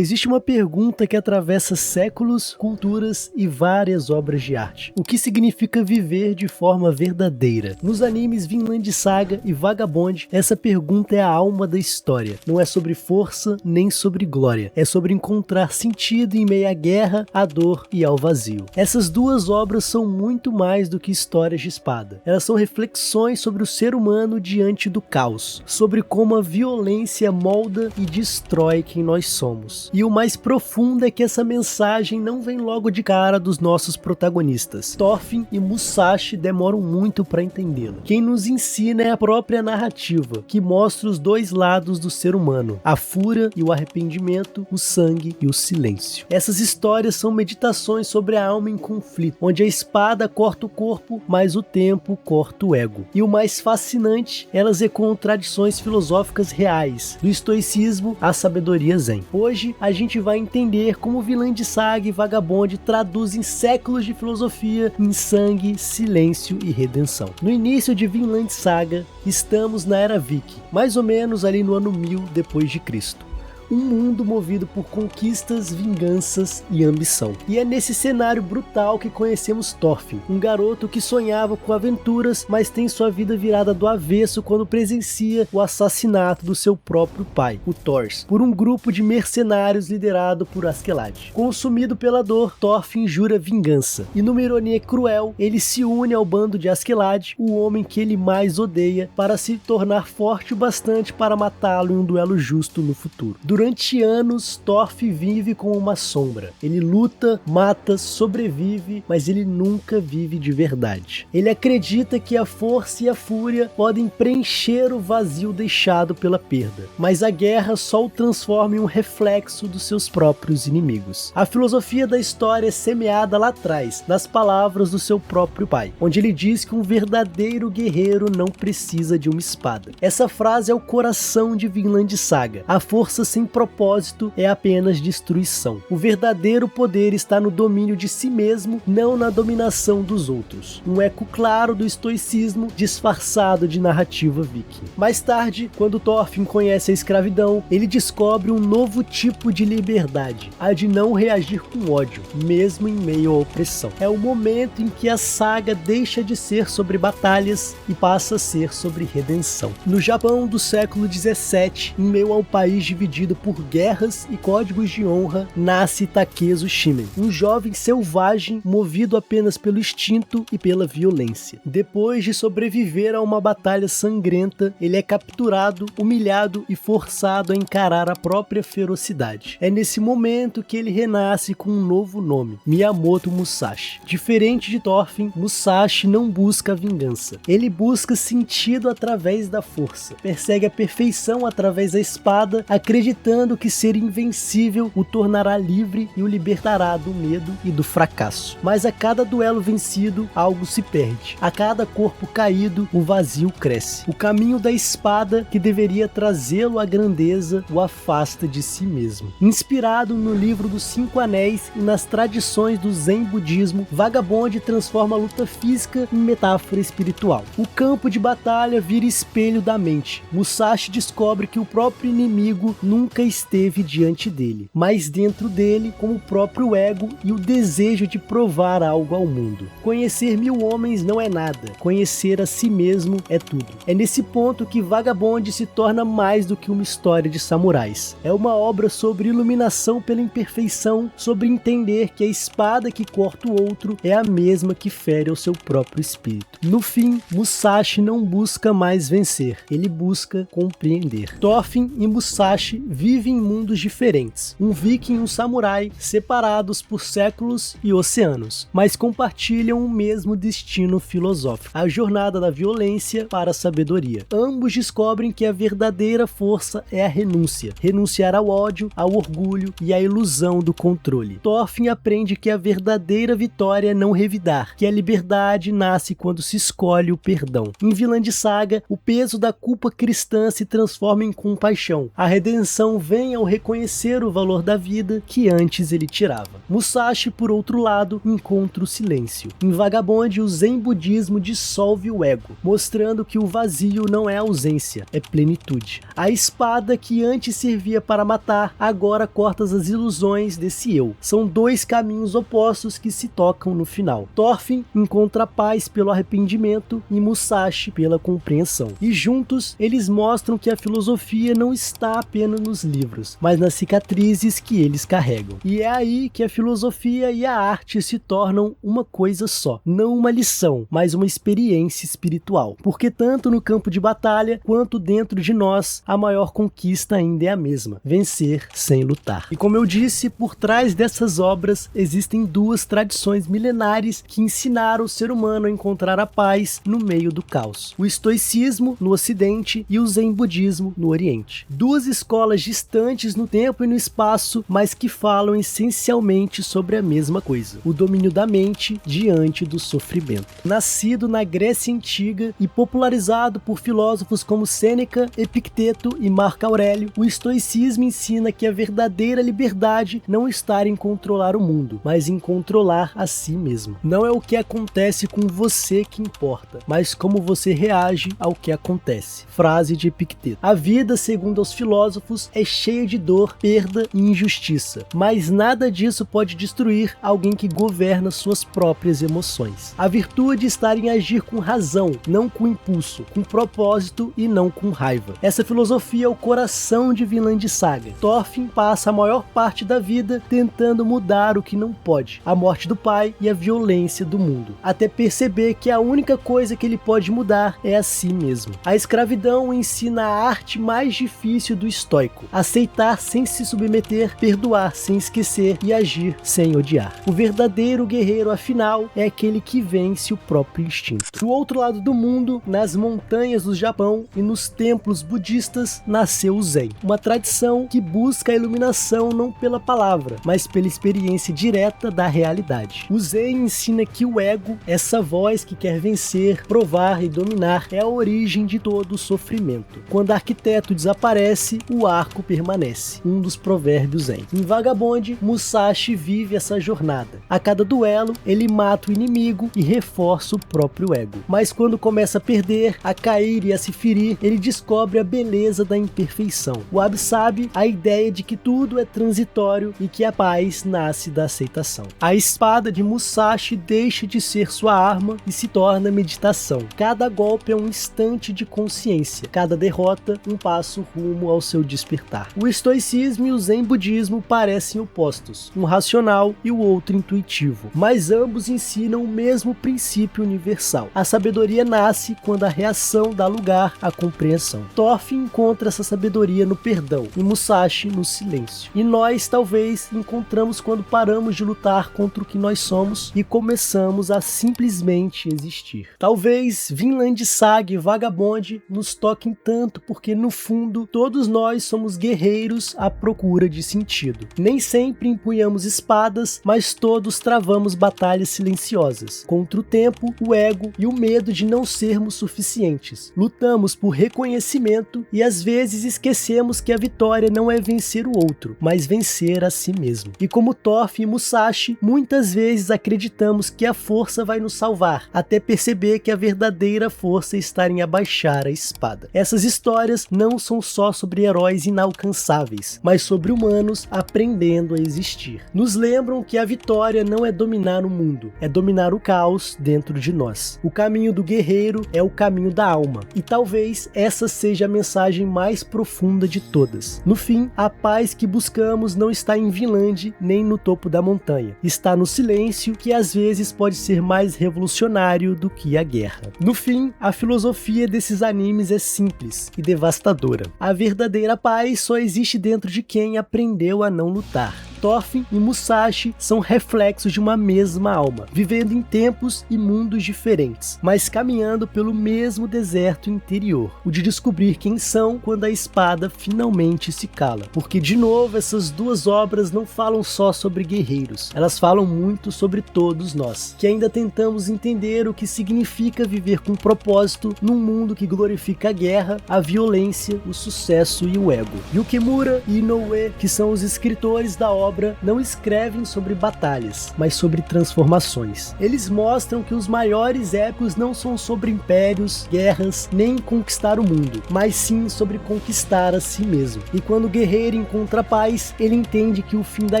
Existe uma pergunta que atravessa séculos, culturas e várias obras de arte. O que significa viver de forma verdadeira? Nos animes Vinland Saga e Vagabond, essa pergunta é a alma da história. Não é sobre força, nem sobre glória. É sobre encontrar sentido em meio à guerra, à dor e ao vazio. Essas duas obras são muito mais do que histórias de espada. Elas são reflexões sobre o ser humano diante do caos, sobre como a violência molda e destrói quem nós somos. E o mais profundo é que essa mensagem não vem logo de cara dos nossos protagonistas. Thorfinn e Musashi demoram muito para entendê-la. Quem nos ensina é a própria narrativa, que mostra os dois lados do ser humano, a fúria e o arrependimento, o sangue e o silêncio. Essas histórias são meditações sobre a alma em conflito, onde a espada corta o corpo, mas o tempo corta o ego. E o mais fascinante, elas ecoam tradições filosóficas reais, do estoicismo à sabedoria zen. Hoje, a gente vai entender como Vinland Saga e Vagabond traduzem séculos de filosofia em sangue, silêncio e redenção. No início de Vinland Saga, estamos na Era Viking, mais ou menos ali no ano 1000 depois de Cristo. Um mundo movido por conquistas, vinganças e ambição. E é nesse cenário brutal que conhecemos Thorfinn, um garoto que sonhava com aventuras, mas tem sua vida virada do avesso quando presencia o assassinato do seu próprio pai, o Thors, por um grupo de mercenários liderado por Askeladd. Consumido pela dor, Thorfinn jura vingança, e numa ironia cruel, ele se une ao bando de Askeladd, o homem que ele mais odeia, para se tornar forte o bastante para matá-lo em um duelo justo no futuro. Durante anos, Thorfinn vive como uma sombra. Ele luta, mata, sobrevive, mas ele nunca vive de verdade. Ele acredita que a força e a fúria podem preencher o vazio deixado pela perda, mas a guerra só o transforma em um reflexo dos seus próprios inimigos. A filosofia da história é semeada lá atrás, nas palavras do seu próprio pai, onde ele diz que um verdadeiro guerreiro não precisa de uma espada. Essa frase é o coração de Vinland Saga. A força sem propósito é apenas destruição. O verdadeiro poder está no domínio de si mesmo, não na dominação dos outros. Um eco claro do estoicismo disfarçado de narrativa viking. Mais tarde, quando Thorfinn conhece a escravidão, ele descobre um novo tipo de liberdade, a de não reagir com ódio, mesmo em meio à opressão. É o momento em que a saga deixa de ser sobre batalhas e passa a ser sobre redenção. No Japão do século 17, em meio ao país dividido por guerras e códigos de honra, nasce Takezo Shimen, um jovem selvagem movido apenas pelo instinto e pela violência. Depois de sobreviver a uma batalha sangrenta, ele é capturado, humilhado e forçado a encarar a própria ferocidade. É nesse momento que ele renasce com um novo nome, Miyamoto Musashi. Diferente de Thorfinn, Musashi não busca a vingança. Ele busca sentido através da força, persegue a perfeição através da espada, acreditando que ser invencível o tornará livre e o libertará do medo e do fracasso. Mas a cada duelo vencido, algo se perde. A cada corpo caído, o vazio cresce. O caminho da espada, que deveria trazê-lo à grandeza, o afasta de si mesmo. Inspirado no livro dos 5 Anéis e nas tradições do Zen budismo, Vagabond transforma a luta física em metáfora espiritual. O campo de batalha vira espelho da mente. Musashi descobre que o próprio inimigo nunca esteve diante dele, mas dentro dele, como o próprio ego e o desejo de provar algo ao mundo. Conhecer 1000 homens não é nada, conhecer a si mesmo é tudo. É nesse ponto que Vagabond se torna mais do que uma história de samurais. É uma obra sobre iluminação pela imperfeição, sobre entender que a espada que corta o outro é a mesma que fere ao seu próprio espírito. No fim, Musashi não busca mais vencer, ele busca compreender. Thorfinn e Musashi vivem em mundos diferentes, um viking e um samurai separados por séculos e oceanos, mas compartilham o mesmo destino filosófico, a jornada da violência para a sabedoria. Ambos descobrem que a verdadeira força é a renúncia, renunciar ao ódio, ao orgulho e à ilusão do controle. Thorfinn aprende que a verdadeira vitória é não revidar, que a liberdade nasce quando se escolhe o perdão. Em Vinland Saga, o peso da culpa cristã se transforma em compaixão, a redenção escravidão vem ao reconhecer o valor da vida que antes ele tirava. Musashi, por outro lado, encontra o silêncio. Em Vagabond, o Zen budismo dissolve o ego, mostrando que o vazio não é ausência, é plenitude. A espada que antes servia para matar, agora corta as ilusões desse eu. São dois caminhos opostos que se tocam no final. Thorfinn encontra paz pelo arrependimento e Musashi pela compreensão. E juntos, eles mostram que a filosofia não está apenas nos livros, mas nas cicatrizes que eles carregam. E é aí que a filosofia e a arte se tornam uma coisa só. Não uma lição, mas uma experiência espiritual. Porque tanto no campo de batalha, quanto dentro de nós, a maior conquista ainda é a mesma: vencer sem lutar. E como eu disse, por trás dessas obras existem duas tradições milenares que ensinaram o ser humano a encontrar a paz no meio do caos: o estoicismo no ocidente e o zen budismo no oriente. Duas escolas distantes no tempo e no espaço, mas que falam essencialmente sobre a mesma coisa: o domínio da mente diante do sofrimento. Nascido na Grécia Antiga e popularizado por filósofos como Sêneca, Epicteto e Marco Aurélio, o estoicismo ensina que a verdadeira liberdade não está em controlar o mundo, mas em controlar a si mesmo. Não é o que acontece com você que importa, mas como você reage ao que acontece. Frase de Epicteto. A vida, segundo os filósofos, é cheia de dor, perda e injustiça, mas nada disso pode destruir alguém que governa suas próprias emoções. A virtude está em agir com razão, não com impulso, com propósito e não com raiva. Essa filosofia é o coração de Vinland Saga. Thorfinn passa a maior parte da vida tentando mudar o que não pode: a morte do pai e a violência do mundo, até perceber que a única coisa que ele pode mudar é a si mesmo. A escravidão ensina a arte mais difícil do estoico: aceitar sem se submeter, perdoar sem esquecer e agir sem odiar. O verdadeiro guerreiro, afinal, é aquele que vence o próprio instinto. Do outro lado do mundo, nas montanhas do Japão e nos templos budistas, nasceu o Zen, uma tradição que busca a iluminação não pela palavra, mas pela experiência direta da realidade. O Zen ensina que o ego, essa voz que quer vencer, provar e dominar, é a origem de todo o sofrimento. Quando o arquiteto desaparece, o arco permanece. Um dos provérbios Zen. Em Vagabond, Musashi vive essa jornada. A cada duelo, ele mata o inimigo e reforça o próprio ego. Mas quando começa a perder, a cair e a se ferir, ele descobre a beleza da imperfeição. O Wabi-Sabi, a ideia de que tudo é transitório e que a paz nasce da aceitação. A espada de Musashi deixa de ser sua arma e se torna meditação. Cada golpe é um instante de consciência, cada derrota um passo rumo ao seu despertar. O estoicismo e o zen budismo parecem opostos, um racional e o outro intuitivo, mas ambos ensinam o mesmo princípio universal: a sabedoria nasce quando a reação dá lugar à compreensão. Thorfinn encontra essa sabedoria no perdão e Musashi no silêncio. E nós talvez encontramos quando paramos de lutar contra o que nós somos e começamos a simplesmente existir. Talvez Vinland Saga e Vagabond nos toquem tanto porque no fundo todos nós somos guerreiros à procura de sentido. Nem sempre empunhamos espadas, mas todos travamos batalhas silenciosas contra o tempo, o ego e o medo de não sermos suficientes. Lutamos por reconhecimento e às vezes esquecemos que a vitória não é vencer o outro, mas vencer a si mesmo. E como Thorfinn e Musashi, muitas vezes acreditamos que a força vai nos salvar, até perceber que a verdadeira força está em abaixar a espada. Essas histórias não são só sobre heróis inalcançáveis, mas sobre humanos aprendendo a existir. Nos lembram que a vitória não é dominar o mundo, é dominar o caos dentro de nós. O caminho do guerreiro é o caminho da alma, e talvez essa seja a mensagem mais profunda de todas. No fim, a paz que buscamos não está em Vinland nem no topo da montanha, está no silêncio, que às vezes pode ser mais revolucionário do que a guerra. No fim, a filosofia desses animes é simples e devastadora. A verdadeira paz só existe dentro de quem aprendeu a não lutar. Thorfinn e Musashi são reflexos de uma mesma alma, vivendo em tempos e mundos diferentes, mas caminhando pelo mesmo deserto interior, o de descobrir quem são quando a espada finalmente se cala. Porque, de novo, essas duas obras não falam só sobre guerreiros, elas falam muito sobre todos nós, que ainda tentamos entender o que significa viver com propósito num mundo que glorifica a guerra, a violência, o sucesso e o ego. Yukimura e Inoue, que são os escritores da obra, não escrevem sobre batalhas, mas sobre transformações. Eles mostram que os maiores épicos não são sobre impérios, guerras, nem conquistar o mundo, mas sim sobre conquistar a si mesmo. E quando o guerreiro encontra paz, ele entende que o fim da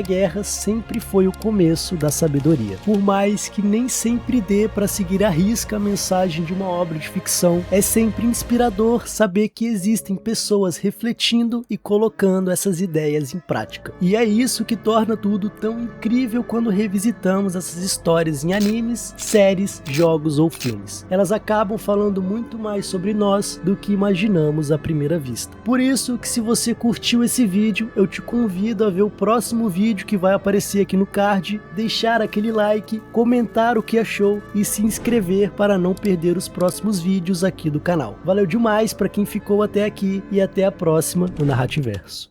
guerra sempre foi o começo da sabedoria. Por mais que nem sempre dê para seguir à risca a mensagem de uma obra de ficção, é sempre inspirador saber que existem pessoas refletindo e colocando essas ideias em prática. E é isso que torna tudo tão incrível quando revisitamos essas histórias em animes, séries, jogos ou filmes. Elas acabam falando muito mais sobre nós do que imaginamos à primeira vista. Por isso que, se você curtiu esse vídeo, eu te convido a ver o próximo vídeo que vai aparecer aqui no card, deixar aquele like, comentar o que achou e se inscrever para não perder os próximos vídeos aqui do canal. Valeu demais para quem ficou até aqui e até a próxima no Narrativerso.